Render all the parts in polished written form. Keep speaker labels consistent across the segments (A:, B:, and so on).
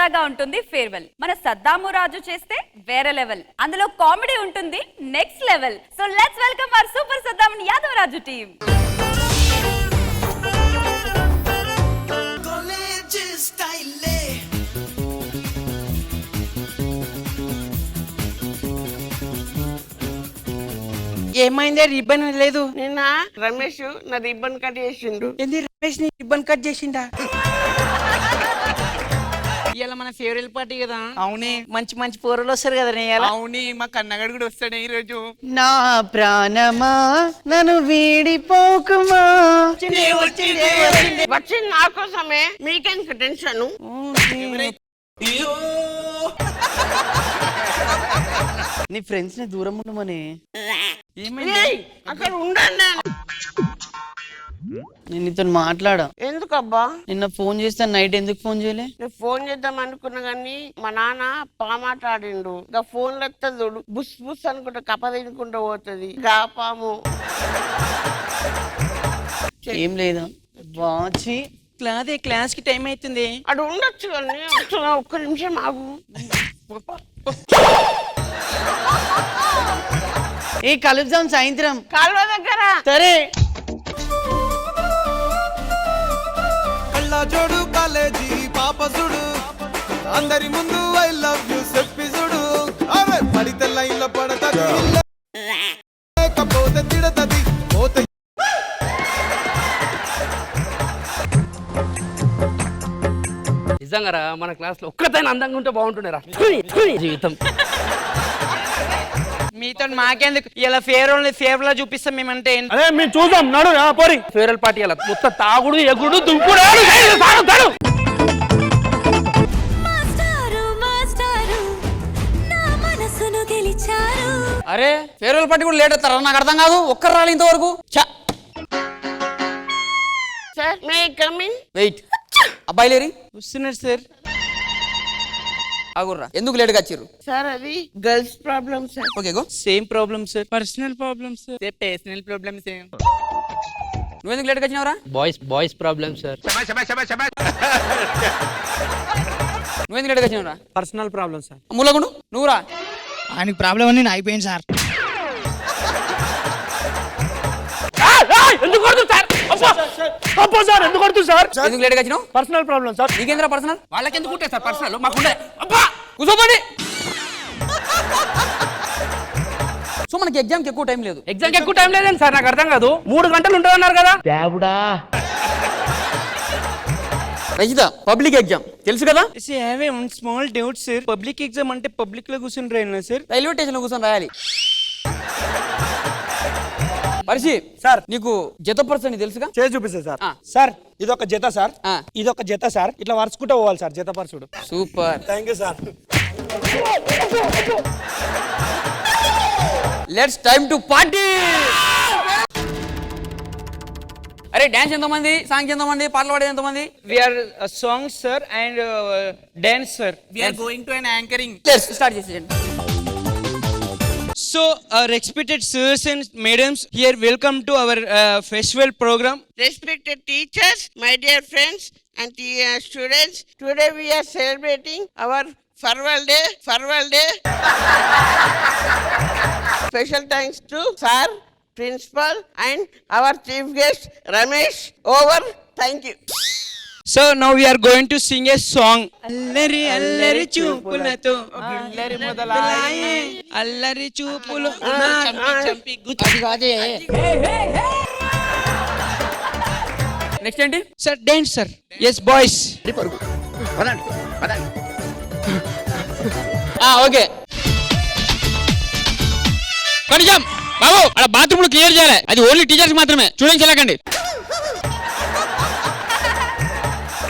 A: సరదాగా ఉంటుంది ఫేర్వెల్. మన సద్దాము రాజు చేస్తే వేరే లెవెల్, అందులో కామెడీ ఉంటుంది next level. So let's welcome our super Saddam Yadav Raju team.
B: ఏమైందే రిబ్బన్ లేదు?
C: నిన్న రమేష్ నా రిబ్బన్ కట్ చేసిండు.
B: ఏంది రమేష్ ని రిబ్బన్ కట్ చేసిండా? ఇవాళ మన ఫేవరెట్ పార్టీ కదా.
D: అవునే,
B: మంచి మంచి పోరలు వస్తారు కదా.
D: అవునే, మా కన్నగాడు కూడా వస్తాడు ఈ రోజు.
B: నా ప్రాణమా నన్ను వీడిపోకుమా.
C: వచ్చింది నా కోసమే, మీకెందుకు టెన్షన్?
B: నీ ఫ్రెండ్స్ ని దూరం ఉండమని.
C: అక్కడ ఉండండి,
B: నేను నీతో మాట్లాడా.
C: ఎందుకబ్బా?
B: నిన్న ఫోన్ చేస్తే నైట్ ఎందుకు ఫోన్ చేయలే?
C: నేను ఫోన్ చేద్దాం అనుకున్నా గానీ మా నాన్న పామాటాడిండు. ఇంకా ఫోన్ లెత్త చూడు, బుస్ బుస్ అనుకుంటా కప్ప తినుకుంటూ పోతుంది గా పాము.
B: ఏం లేదా వాచి క్లాస్ కి టైం అవుతుంది.
C: అటు ఉండొచ్చు కానీ ఒక్క నిమిషం ఆగు.
B: ఏ కలుద్దాం సాయంత్రం
C: కాలువ దగ్గర.
B: సరే.
E: జోడు కాలేజీ పాప చూడు, అందరి ముందు ఐ లవ్ యూ చెప్పి చూడు. అవే పడితే లైన్ లో పడతది, లేకపోతే తిడతది పోతే.
F: నిజంగా మన క్లాస్ లో ఒక్కతైనా అందంగా ఉంటే బాగుంటుండేరా జీవితం.
B: మీతో మాకెందుకు, ఇలా ఫేవర్ లా చూపిస్తాం మేమంటే.
F: అదే మేము చూద్దాం నడు పోరి. ఫేవరెల్ పార్టీ అలా మొత్తం తాగుడు ఎగుడు దుంకుడు.
D: అరే ఫేర్వెల్ పార్టీ కూడా లేట్ అవుతారా? నాకు అర్థం కాదు, ఒక్కరు రాలి ఇంతవరకు.
C: Sir may come in.
D: Wait, అబ్బాయి లేరి
B: వస్తున్నారు సార్.
D: ఆగుర్రా, ఎందుకు లేట్గా వచ్చారు?
C: సార్ అది girls problem sir.
D: Okay go.
B: Same problem sir, personal problem sir.
D: Personal problems. నువ్వెందుకు లేట్గా వచ్చినావురా?
F: Boys problem sir.
D: నువ్వెందుకు లేట్గా వచ్చినావురా?
F: Personal problem sir.
D: మూలగుండు నువ్వురా.
G: ఆయనకి ప్రాబ్లం అన్ని అయిపోయింది సార్.
F: ఎందుకు కొడుతుంది సార్?
D: ఎందుకు లేట్గా వచ్చినావు?
F: Personal problem sir.
D: నీకేంద్రా పర్సనల్? వాళ్ళకి ఎందుకు ఉంటాయి సార్ పర్సనల్? మాకుండే. అబ్బా కూర్చోండి. సో మనకి ఎగ్జామ్కి ఎక్కువ టైం లేదు.
F: ఎగ్జామ్కి ఎక్కువ టైం లేదండి సార్, నాకు అర్థం కాదు. 3 గంటలు ఉంటుంది అన్నారు కదా.
D: రజిత, పబ్లిక్ ఎగ్జామ్ తెలుసు కదా?
B: Small doubt sir, public exam అంటే పబ్లిక్ లో కూర్చొని రాయనా సార్?
D: రైల్వే స్టేషన్ లో కూర్చొని రాయాలి. పరిశి
G: సార్,
D: నీకు జత పర్సన్ తెలుసుగా?
G: చేసి చూపిస్తా సార్. సార్ ఇదొక జత సార్, ఇదొక జత సార్. ఇట్లా వరుసుకుంటూ పోవాలి సార్ జత పర్సుడు.
D: Super,
G: thank you sir.
D: Let's time to party. అరే డాన్స్ ఎంతమంది, సాంగ్స్ ఎంతమంది, పాటలు పాడేది ఎంతమంది?
B: We are songs sir and dance sir.
D: We are going to an anchoring. Let's start చేసేయండి.
B: So respected sirs and madams, here welcome to our festival program.
C: Respected teachers, my dear friends and students, today we are celebrating our farewell day. Special thanks to sir, principal and our chief guest Ramesh. Over. Thank you.
B: So now we are going to sing a song. అల్లరి అల్లరి చూపులతో అల్లరి మొదలాయే, అల్లరి చూపులు చంపి గుచ్చి.
D: Next ఏంటి
B: sir? Dance sir. Yes boys.
D: Okay. కొంచెం బాబు అక్కడ బాత్రూమ్ క్లియర్ చేయాలి, అది ఓన్లీ టీచర్స్ మాత్రమే, స్టూడెంట్స్ వెళ్ళకండి.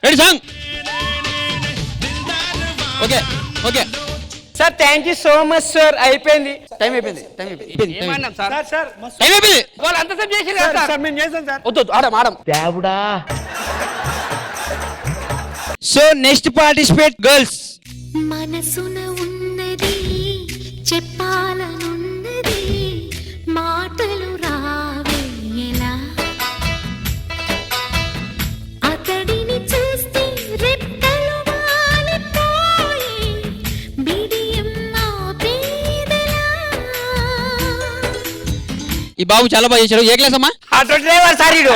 D: Ready song. Okay okay
B: sir thank you so much sir. అయిపోయింది,
D: టైం అయిపోయింది.
F: ఏమన్నాం సార్?
G: సార్
D: టైం అయిపోయింది.
F: వాళ్ళు అంతసేపు చేసి సార్.
G: మేము చేస్తాం సార్.
D: వద్దు ఆడం.
B: So next participate girls.
H: మనసున ఉన్నది చెప్పాలనున్నది, మాటలు రావేలా. అతడిని చూస్తే రెప్పలు వాలిపోయేలా.
D: ఈ బాబు చాలా బాగా చేశాడు. ఏ క్లాస్ అమ్మా?
B: ఆటో డ్రైవర్ సార్ ఇడు.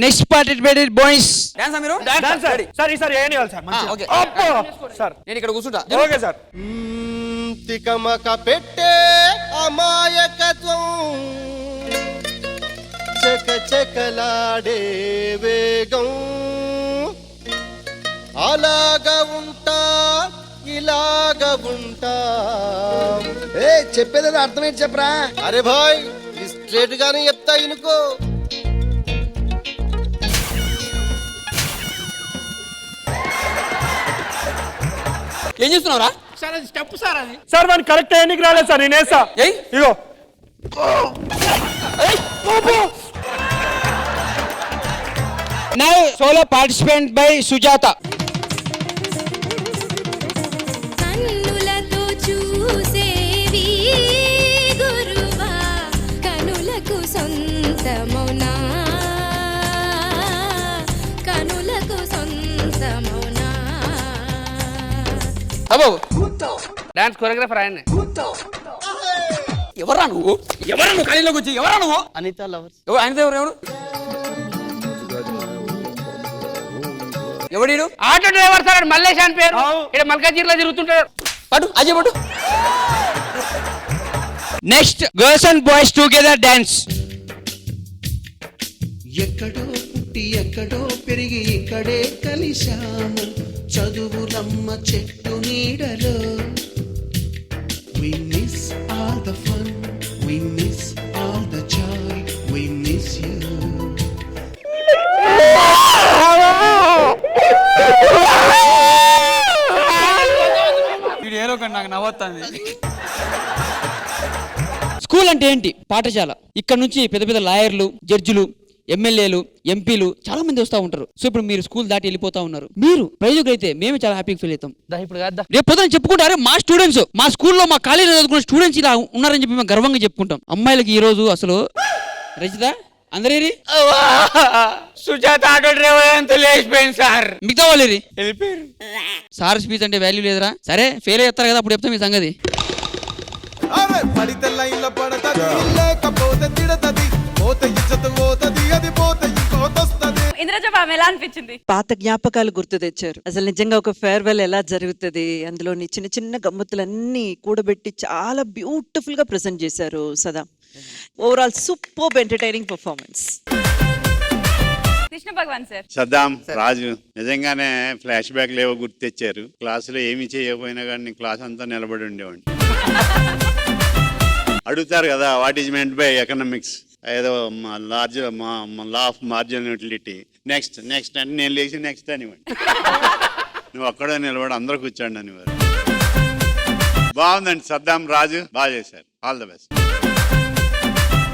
B: Next participated boys.
D: డాన్స్ మీరు?
G: Dance sir. సార్ ఈసారి ఏనివ్వాలి సార్ మంచిగా.
D: ఓకే.
G: అబ్బో సార్
D: నేను ఇక్కడ కూర్చుంటా.
G: Okay sir.
E: తికమక పెట్టే అమాయకత్వం చకచకలాడే వేగం అలాగా ఉంటా ఇలాగా ఉంటా. ఏ చెప్పేది అర్థమేంటి చెప్పరా? అరే భాయ్ స్ట్రేట్ గానే చెప్తా ఇనుకో.
D: ఏం చేస్తున్నావురా?
B: సార్ అది స్టెప్ సార్ అది.
G: సార్ దాన్ని కరెక్ట్ అయ్యానికి రాలేదు సార్ నేను వేస్తా.
D: ఏయ్
G: ఇగో
B: now solo participant by Sujatha.
H: కన్నులతో చూసేవి గురువా కనులకు సొంతమౌనా కనులకు సొంతమౌనా.
D: బాబు
F: డాన్స్ కొరియోగ్రాఫర్ ఆయన.
D: ఎవరా నువ్వు? ఎవరా నువ్వు? ఖాళీలోకి వచ్చి ఎవరా నువ్వు?
C: అనిత లవర్స్.
D: ఎవరు ఆయన? ఎవరు? ఎవడు?
F: ఆటో డ్రైవర్ సార్ మల్లేష్ అని పేరు. ఇక్కడ మల్కాజీర్లో తిరుగుతుంటాడు.
D: పట్టు అజయ్ పట్టు.
B: Next girls and boys together dance.
I: ఎక్కడో పుట్టి ఎక్కడో పెరిగి ఇక్కడే కలిశాము చదువులమ్మ చెట్టు నీడలో. We miss all the fun, we miss all the joy, we miss you.
D: వీడు ఏదో ఒకటి నాకు నవ్వుతుంది.
B: స్కూల్ అంటే ఏంటి? పాఠశాల. ఇక్కడ నుంచి పెద్ద పెద్ద లాయర్లు, జడ్జిలు, ఎమ్మెల్యేలు, ఎంపీలు చాలా మంది వస్తూ ఉంటారు. సో ఇప్పుడు మీరు స్కూల్ దాటి వెళ్ళిపోతా ఉన్నారు. మీరు ప్రయోజకులు అయితే మేము చాలా హ్యాపీగా ఫీల్ అవుతాం.
F: ఇప్పుడు కాదు
B: రేపు పొద్దున చెప్పుకుంటారే మా స్టూడెంట్స్, మా స్కూల్లో మా కాలేజీలో చదువుకున్న స్టూడెంట్స్ ఇలా ఉన్నారని చెప్పి మేము గర్వంగా చెప్పుకుంటాం. అమ్మాయిలకి ఈ రోజు అసలు రచిత అందరేరి
D: సుజాత ఆటో డ్రైవర్ అంతా లేచిపోయింది సార్.
B: మిగతా వాళ్ళేరి
D: వెళ్ళిపోయారు.
B: సార్ స్పీచ్ అంటే వాల్యూ లేదురా. సరే ఫెయిల్ అవుతారు కదా, అప్పుడు చెప్తాం మీ సంగతి.
E: అరే పడితే లైన్ లో పడతది లేకపోతే తిడతది పోతే ఇజ్జత్ పోతది అది పోతే ఇంకోతొస్తది.
A: ఇంద్రజ మ్యామ్ ఎలా అనిపించింది?
J: పాత జ్ఞాపకాలు గుర్తు తెచ్చారు. అసలు నిజంగా ఒక ఫేర్వెల్ ఎలా జరుగుతుంది, అందులోని చిన్న చిన్న గమ్మతులన్నీ కూడబెట్టి చాలా బ్యూటిఫుల్ గా ప్రెజెంట్ చేశారు Sada. Overall super entertaining performance.
A: Krishna Bhagavan sir.
K: Saddam Raju నిజంగానే ఫ్లాష్ బ్యాక్ లేవో గుర్తు తెచ్చారు. క్లాసులో ఏమి చేయకపోయినా కానీ క్లాస్ అంతా నిలబడి ఉండేవాడిని. అడుగుతారు కదా what is meant by economics, ఏదో large law of marginal utility, next next అంటే నేను లేచి నెక్స్ట్ అనివ్వండి. నువ్వు అక్కడే నిలబడి అందరూ కూర్చోండి అనేవారు. బాగుందండి సద్దాం రాజు, బాగా చేశారు. All the best.